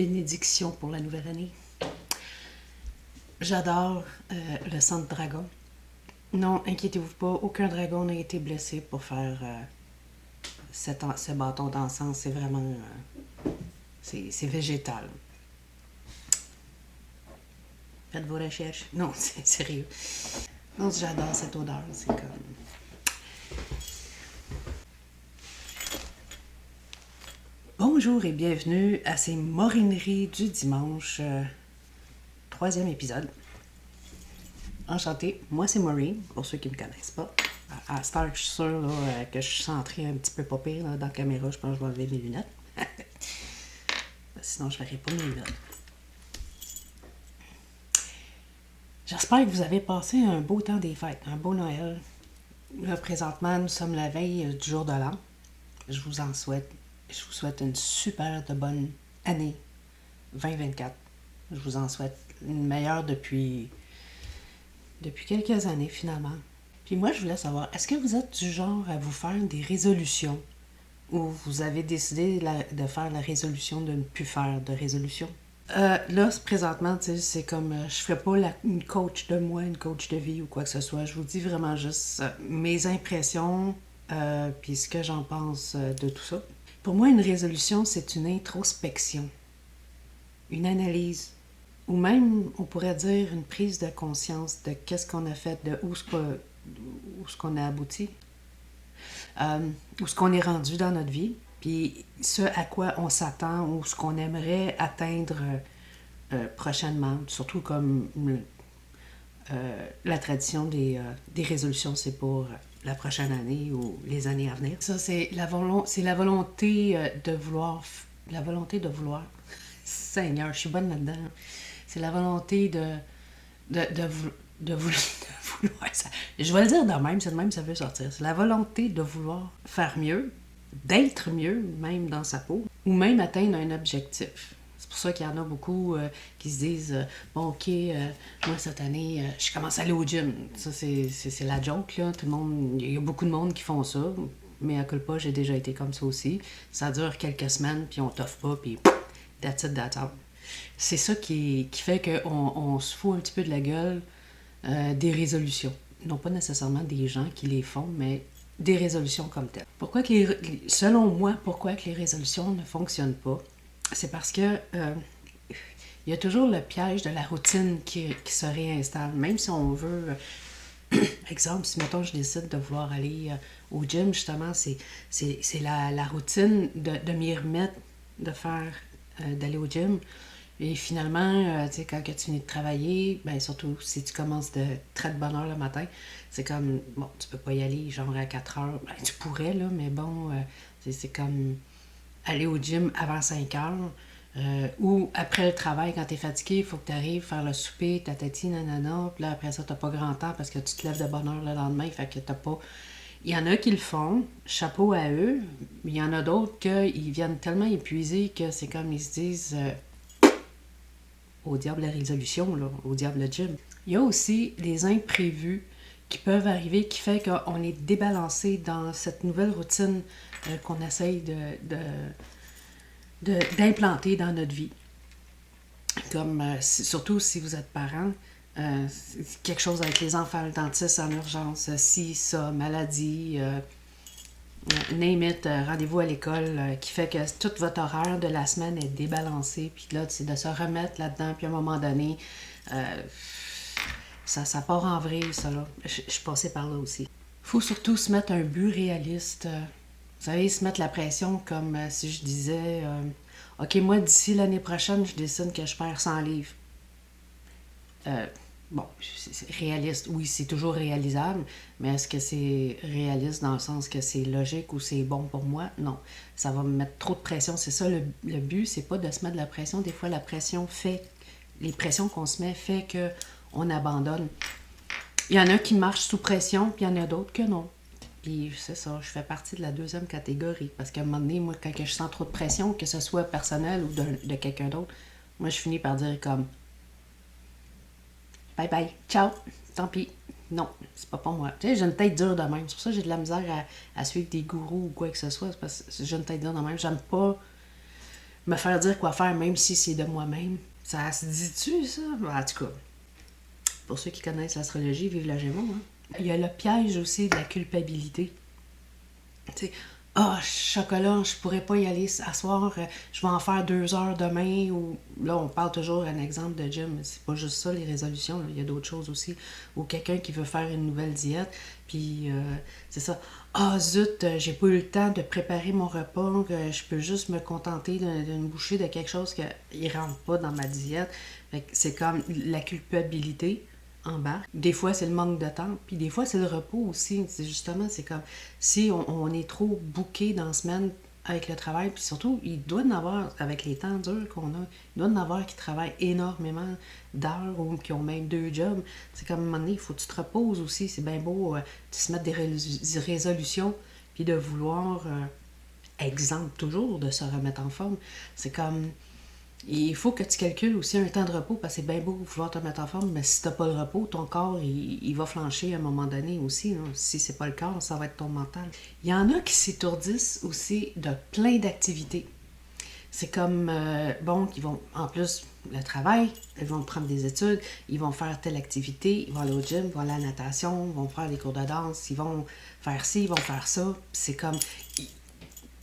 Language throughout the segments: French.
bénédiction pour la nouvelle année. J'adore le sang de dragon. Non, inquiétez-vous pas, aucun dragon n'a été blessé pour faire ce bâton d'encens. C'est vraiment... c'est végétal. Faites vos recherches. Non, c'est sérieux. Non, j'adore cette odeur. C'est comme... Bonjour et bienvenue à ces morineries du dimanche, 3e épisode. Enchantée, moi c'est Maureen, pour ceux qui ne me connaissent pas. À Star, je suis sûre là, que je suis centrée un petit peu pas pire là, dans la caméra, je pense que je vais enlever mes lunettes. Sinon je ne ferai pas mes lunettes. J'espère que vous avez passé un beau temps des fêtes, un beau Noël. Là, présentement, nous sommes la veille du jour de l'an. Je vous souhaite une super de bonne année 2024. Je vous en souhaite une meilleure depuis quelques années finalement. Puis moi, je voulais savoir, est-ce que vous êtes du genre à vous faire des résolutions ou vous avez décidé de faire la résolution de ne plus faire de résolution? Là, présentement, c'est comme, je ferai pas une coach de moi, une coach de vie ou quoi que ce soit. Je vous dis vraiment juste mes impressions puis ce que j'en pense de tout ça. Pour moi, une résolution, c'est une introspection, une analyse, ou même, on pourrait dire, une prise de conscience de qu'est-ce qu'on a fait, de où ce qu'on a abouti, où ce qu'on est rendu dans notre vie, puis ce à quoi on s'attend ou ce qu'on aimerait atteindre prochainement, surtout comme la tradition des résolutions, c'est pour la prochaine année ou les années à venir. Ça, c'est la volonté de vouloir. La volonté de vouloir. Seigneur, je suis bonne là-dedans. C'est la volonté de vouloir. Ça. Je vais le dire de même, c'est de même ça veut sortir. C'est la volonté de vouloir faire mieux, d'être mieux, même dans sa peau, ou même atteindre un objectif. C'est pour ça qu'il y en a beaucoup qui se disent bon, ok, moi cette année, je commence à aller au gym. Ça, c'est la joke, là. Tout le monde, il y a beaucoup de monde qui font ça. Mais à culpa, j'ai déjà été comme ça aussi. Ça dure quelques semaines, puis on t'offre pas, puis that's it, that's all. C'est ça qui fait qu'on se fout un petit peu de la gueule des résolutions. Non pas nécessairement des gens qui les font, mais des résolutions comme telles. Selon moi, pourquoi que les résolutions ne fonctionnent pas? C'est parce que il y a toujours le piège de la routine qui se réinstalle. Même si on veut... exemple, si mettons je décide de vouloir aller au gym, justement, c'est la routine de m'y remettre, d'aller au gym. Et finalement, tu sais, quand tu finis de travailler, ben surtout si tu commences de très de bonne heure le matin, c'est comme, bon, tu peux pas y aller genre à 4 heures. Ben, tu pourrais, là, mais bon, c'est comme aller au gym avant 5 heures. Ou après le travail, quand tu es fatigué, il faut que tu arrives faire le souper, tatati, nanana, puis là, après ça, tu pas grand temps parce que tu te lèves de bonne heure le lendemain, fait que t'as pas... Il y en a qui le font, chapeau à eux, mais il y en a d'autres qui viennent tellement épuisés que c'est comme ils se disent au diable la résolution, là, au diable le gym. Il y a aussi les imprévus qui peuvent arriver, qui fait qu'on est débalancé dans cette nouvelle routine qu'on essaye d'implanter dans notre vie. Comme surtout si vous êtes parent, quelque chose avec les enfants, le dentiste en urgence, ci, ça, maladie, name it, rendez-vous à l'école, qui fait que tout votre horaire de la semaine est débalancé, puis là, c'est de se remettre là-dedans, puis à un moment donné, ça part en vrille, ça, là. Je suis passée par là aussi. Faut surtout se mettre un but réaliste. Vous savez, se mettre la pression comme si je disais ok, moi, d'ici l'année prochaine, je décide que je perds 100 livres. Bon, c'est réaliste. Oui, c'est toujours réalisable, mais est-ce que c'est réaliste dans le sens que c'est logique ou c'est bon pour moi? Non. Ça va me mettre trop de pression. C'est ça, le but, c'est pas de se mettre de la pression. Des fois, la pression les pressions qu'on se met fait qu'on abandonne. Il y en a qui marchent sous pression, puis il y en a d'autres que non. Puis c'est ça, je fais partie de la deuxième catégorie. Parce qu'à un moment donné, moi, quand je sens trop de pression, que ce soit personnel ou de quelqu'un d'autre, moi, je finis par dire comme bye bye, ciao, tant pis. Non, c'est pas pour moi. Tu sais, j'ai une tête dure de même. C'est pour ça que j'ai de la misère à suivre des gourous ou quoi que ce soit. C'est parce que j'ai une tête dure de même. J'aime pas me faire dire quoi faire, même si c'est de moi-même. Ça se dit-tu, ça? En tout cas, pour ceux qui connaissent l'astrologie, vive la Gémeaux. Hein? Il y a le piège aussi de la culpabilité. Tu sais, chocolat, je pourrais pas y aller à soir, je vais en faire 2 heures demain. Ou là, on parle toujours un exemple de gym, mais c'est pas juste ça, les résolutions, là. Il y a d'autres choses aussi. Ou quelqu'un qui veut faire une nouvelle diète, puis c'est ça. Zut, j'ai pas eu le temps de préparer mon repas, je peux juste me contenter d'une bouchée de quelque chose qui rentre pas dans ma diète. Fait que c'est comme la culpabilité embarque. Des fois, c'est le manque de temps, puis des fois, c'est le repos aussi. C'est justement, c'est comme si on est trop bouqué dans la semaine avec le travail, puis surtout, il doit y en avoir, avec les temps durs qu'on a, il doit y en avoir qui travaillent énormément d'heures ou qui ont même 2 jobs. C'est comme à un moment donné, il faut que tu te reposes aussi. C'est bien beau de se mettre des résolutions, puis de vouloir, exemple toujours, de se remettre en forme. C'est comme il faut que tu calcules aussi un temps de repos parce que c'est bien beau vouloir te mettre en forme, mais si tu n'as pas le repos, ton corps il va flancher à un moment donné aussi. Hein. Si c'est pas le corps, ça va être ton mental. Il y en a qui s'étourdissent aussi de plein d'activités. C'est comme, qui vont, en plus, le travail, ils vont prendre des études, ils vont faire telle activité, ils vont aller au gym, ils vont aller à la natation, ils vont faire des cours de danse, ils vont faire ci, ils vont faire ça. C'est comme,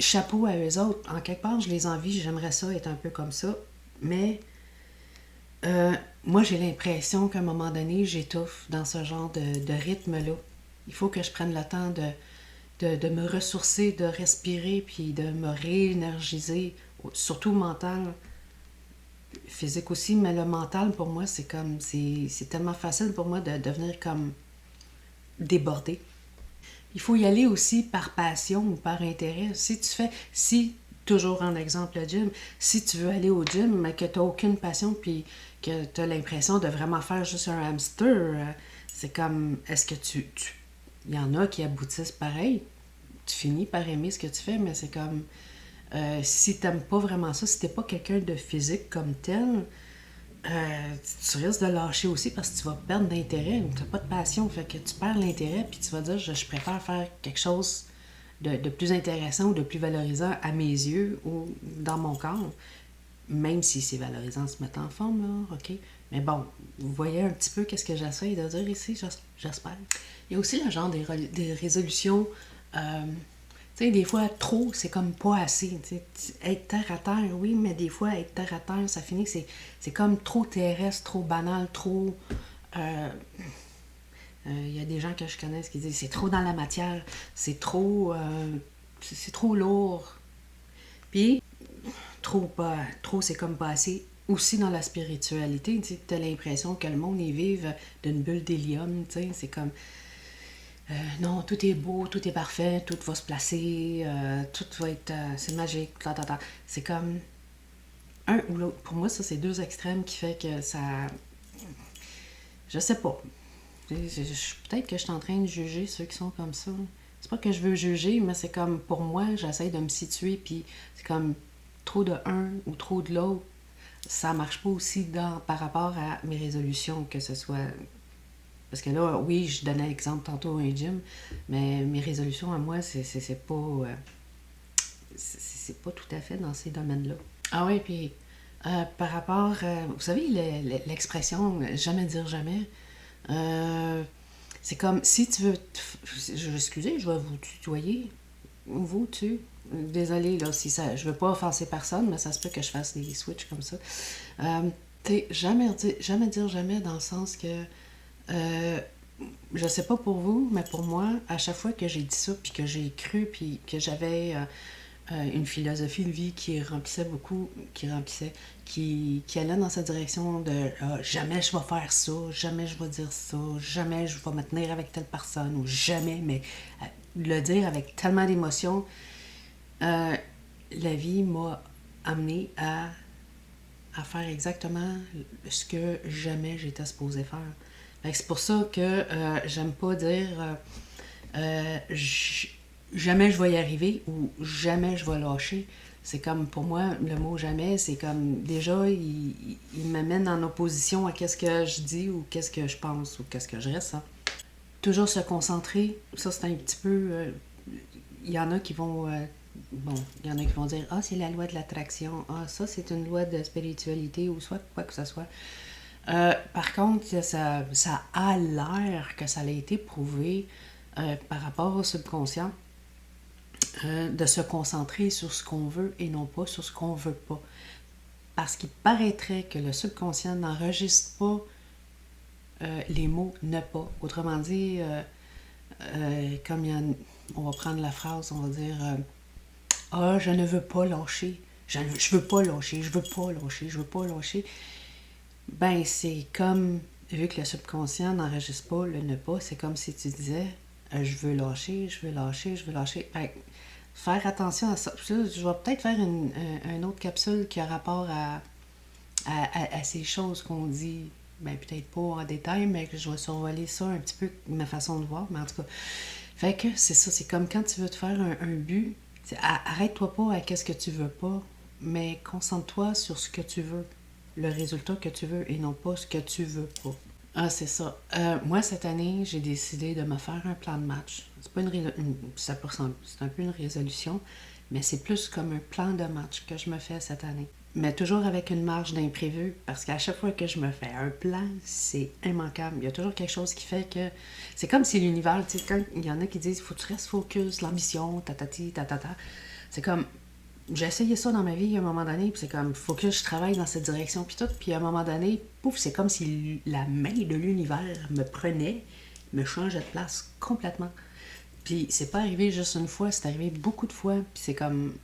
chapeau à eux autres. En quelque part, je les envie, j'aimerais ça être un peu comme ça. Mais moi, j'ai l'impression qu'à un moment donné, j'étouffe dans ce genre de rythme-là. Il faut que je prenne le temps de me ressourcer, de respirer, puis de me réénergiser, surtout mental, physique aussi, mais le mental, pour moi, c'est comme, c'est tellement facile pour moi de devenir comme débordé. Il faut y aller aussi par passion ou par intérêt. Si toujours en exemple le gym, si tu veux aller au gym, mais que tu n'as aucune passion, puis que tu as l'impression de vraiment faire juste un hamster, c'est comme, est-ce que il y en a qui aboutissent pareil. Tu finis par aimer ce que tu fais, mais c'est comme, si tu n'aimes pas vraiment ça, si tu n'es pas quelqu'un de physique comme tel, tu risques de lâcher aussi parce que tu vas perdre d'intérêt. Tu n'as pas de passion, fait que tu perds l'intérêt, puis tu vas dire, je préfère faire quelque chose de plus intéressant ou de plus valorisant à mes yeux ou dans mon corps, même si c'est valorisant de se mettre en forme, là, ok? Mais bon, vous voyez un petit peu qu'est-ce que j'essaie de dire ici, j'espère. Il y a aussi le genre des résolutions, tu sais, des fois, trop, c'est comme pas assez. Être terre à terre, oui, mais des fois, être terre à terre, ça finit que c'est comme trop terrestre, trop banal, trop... y a des gens que je connais qui disent c'est trop dans la matière, c'est trop lourd. Puis, trop c'est comme pas assez. Aussi dans la spiritualité, tu as l'impression que le monde y vive d'une bulle d'hélium, c'est comme non, tout est beau, tout est parfait, tout va se placer, tout va être, c'est magique, c'est comme un ou l'autre. Pour moi, ça, c'est 2 extrêmes qui fait que ça, je sais pas. Peut-être que je suis en train de juger ceux qui sont comme ça. C'est pas que je veux juger, mais c'est comme, pour moi, j'essaie de me situer, puis c'est comme trop de un ou trop de l'autre. Ça marche pas aussi par rapport à mes résolutions, que ce soit... Parce que là, oui, je donnais l'exemple tantôt un gym, mais mes résolutions à moi, c'est pas tout à fait dans ces domaines-là. Ah oui, puis par rapport... vous savez, l'expression « jamais dire jamais », c'est comme si tu veux... Excusez, je vais vous tutoyer. Vous, tu... Désolée, là, si ça... Je veux pas offenser personne, mais ça se peut que je fasse des switches comme ça. Jamais dire jamais dans le sens que... je sais pas pour vous, mais pour moi, à chaque fois que j'ai dit ça, puis que j'ai cru, puis que j'avais une philosophie de vie qui allait dans cette direction de jamais je vais faire ça, jamais je vais dire ça, jamais je vais me tenir avec telle personne, ou jamais, mais le dire avec tellement d'émotion, la vie m'a amené à faire exactement ce que jamais j'étais supposée faire. C'est pour ça que j'aime pas dire jamais je vais y arriver ou jamais je vais lâcher. C'est comme, pour moi, le mot jamais, c'est comme, déjà, il m'amène en opposition à qu'est-ce que je dis ou qu'est-ce que je pense ou qu'est-ce que je ressens. Toujours se concentrer, ça c'est un petit peu... Il y en a qui vont bon, il y en a qui vont dire, ah, c'est la loi de l'attraction, ah, ça, c'est une loi de spiritualité, ou soit quoi que ce soit. Par contre, ça a l'air que ça a été prouvé par rapport au subconscient de se concentrer sur ce qu'on veut et non pas sur ce qu'on veut pas. Parce qu'il paraîtrait que le subconscient n'enregistre pas les mots ne pas. Autrement dit, comme on va prendre la phrase, on va dire ah, je ne veux pas lâcher. Je veux pas lâcher, je veux pas lâcher, je veux pas lâcher. Ben, c'est comme, vu que le subconscient n'enregistre pas le ne pas, c'est comme si tu disais je veux lâcher, je veux lâcher, je veux lâcher. Ben, faire attention à ça. Je vais peut-être faire une autre capsule qui a rapport à ces choses qu'on dit. Ben, peut-être pas en détail, mais que je vais survoler ça un petit peu, ma façon de voir, mais en tout cas. Fait que c'est ça, c'est comme quand tu veux te faire un but, arrête-toi pas à qu'est-ce que tu veux pas, mais concentre-toi sur ce que tu veux, le résultat que tu veux et non pas ce que tu veux pas. Ah, c'est ça. Moi, cette année, j'ai décidé de me faire un plan de match. C'est pas c'est un peu une résolution, mais c'est plus comme un plan de match que je me fais cette année. Mais toujours avec une marge d'imprévu, parce qu'à chaque fois que je me fais un plan, c'est immanquable. Il y a toujours quelque chose qui fait que... C'est comme si l'univers, tu sais, quand il y en a qui disent « faut que tu restes focus, l'ambition, tatati, tatata », c'est comme... J'ai essayé ça dans ma vie à un moment donné, puis c'est comme, faut que je travaille dans cette direction, puis tout. Puis à un moment donné, pouf, c'est comme si la main de l'univers me prenait, me changeait de place complètement. Puis c'est pas arrivé juste une fois, c'est arrivé beaucoup de fois. Puis c'est comme,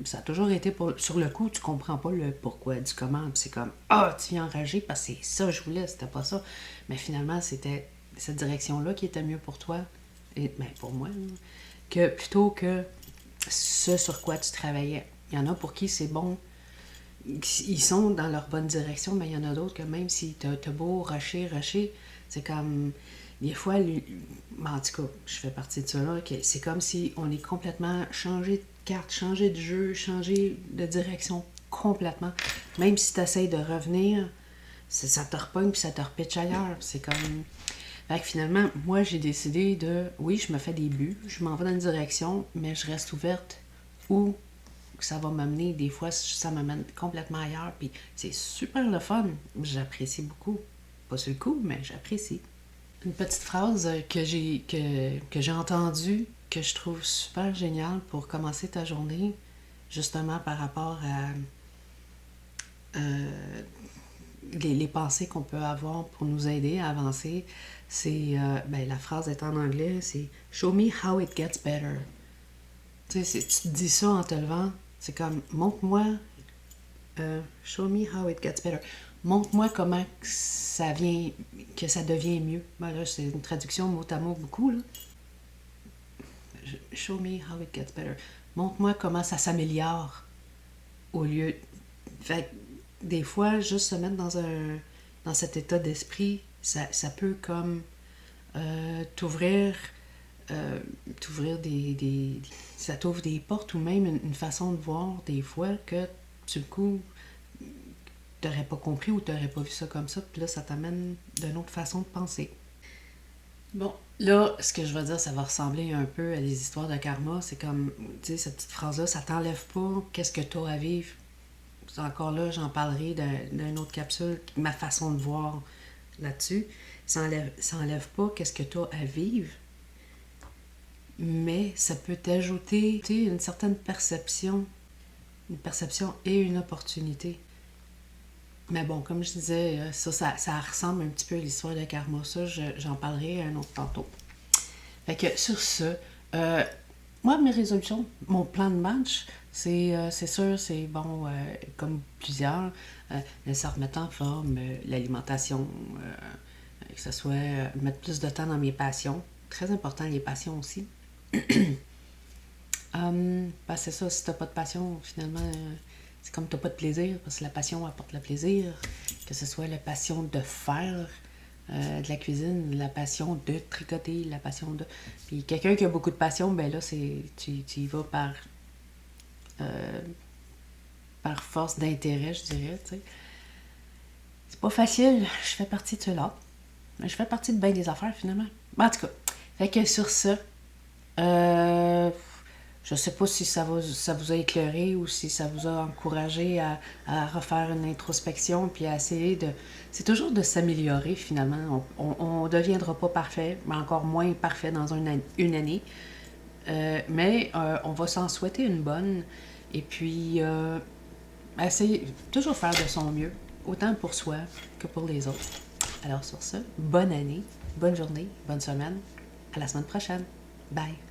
ça a toujours été sur le coup, tu comprends pas le pourquoi du comment. Puis c'est comme, ah, tu viens enragé parce que c'est ça que je voulais, c'était pas ça. Mais finalement, c'était cette direction-là qui était mieux pour toi, et ben pour moi, que plutôt que ce sur quoi tu travaillais. Il y en a pour qui c'est bon, ils sont dans leur bonne direction, mais il y en a d'autres que même si t'as beau rusher, c'est comme, des fois, en tout cas, je fais partie de ceux-là, c'est comme si on est complètement changé de carte, changé de jeu, changé de direction complètement. Même si tu essaies de revenir, ça te repogne puis ça te repitche ailleurs. C'est comme... Fait que finalement, moi, j'ai décidé oui, je me fais des buts, je m'en vais dans une direction, mais je reste ouverte où ça va m'amener. Des fois, ça m'amène complètement ailleurs, puis c'est super le fun. J'apprécie beaucoup. Pas sur le coup, mais j'apprécie. Une petite phrase que j'ai entendue, que je trouve super géniale pour commencer ta journée, justement par rapport à les pensées qu'on peut avoir pour nous aider à avancer, c'est, la phrase est en anglais, c'est « Show me how it gets better ». Tu sais, tu te dis ça en te levant, c'est comme « Montre-moi, show me how it gets better ». Montre-moi comment que ça devient mieux. Ben là, c'est une traduction mot à mot beaucoup, là. Show me how it gets better. Montre-moi comment ça s'améliore au lieu... Fait des fois, juste se mettre dans cet état d'esprit, ça peut comme t'ouvrir ça t'ouvre des portes ou même une façon de voir des fois que du coup t'aurais pas compris ou t'aurais pas vu ça comme ça, puis là ça t'amène d'une autre façon de penser. Bon, là, ce que je vais dire, ça va ressembler un peu à des histoires de karma. C'est comme, tu sais, cette petite phrase-là, ça t'enlève pas qu'est-ce que t'as à vivre. Encore là, j'en parlerai d'une autre capsule, ma façon de voir là-dessus. Ça enlève pas qu'est-ce que tu as à vivre, mais ça peut t'ajouter une certaine perception et une opportunité. Mais bon, comme je disais, ça ressemble un petit peu à l'histoire de karma. Ça, j'en parlerai un autre tantôt. Fait que sur ce, moi, mes résolutions, mon plan de match, c'est sûr, c'est bon, comme plusieurs, se remettre en forme, l'alimentation, que ce soit mettre plus de temps dans mes passions. Très important, les passions aussi. C'est ça, si t'as pas de passion, finalement, c'est comme t'as pas de plaisir, parce que la passion apporte le plaisir, que ce soit la passion de faire de la cuisine, la passion de tricoter, la passion de... Puis quelqu'un qui a beaucoup de passion, ben là, tu y vas par force d'intérêt, je dirais, tu sais. C'est pas facile, je fais partie de ceux-là. Mais je fais partie de bien des affaires, finalement. En tout cas, fait que sur ça, je Je ne sais pas si ça vous a éclairé ou si ça vous a encouragé à refaire une introspection puis à essayer de... C'est toujours de s'améliorer finalement. On ne deviendra pas parfait, mais encore moins parfait dans une année. Mais on va s'en souhaiter une bonne. Et puis, essayer toujours faire de son mieux, autant pour soi que pour les autres. Alors sur ça, bonne année, bonne journée, bonne semaine. À la semaine prochaine. Bye.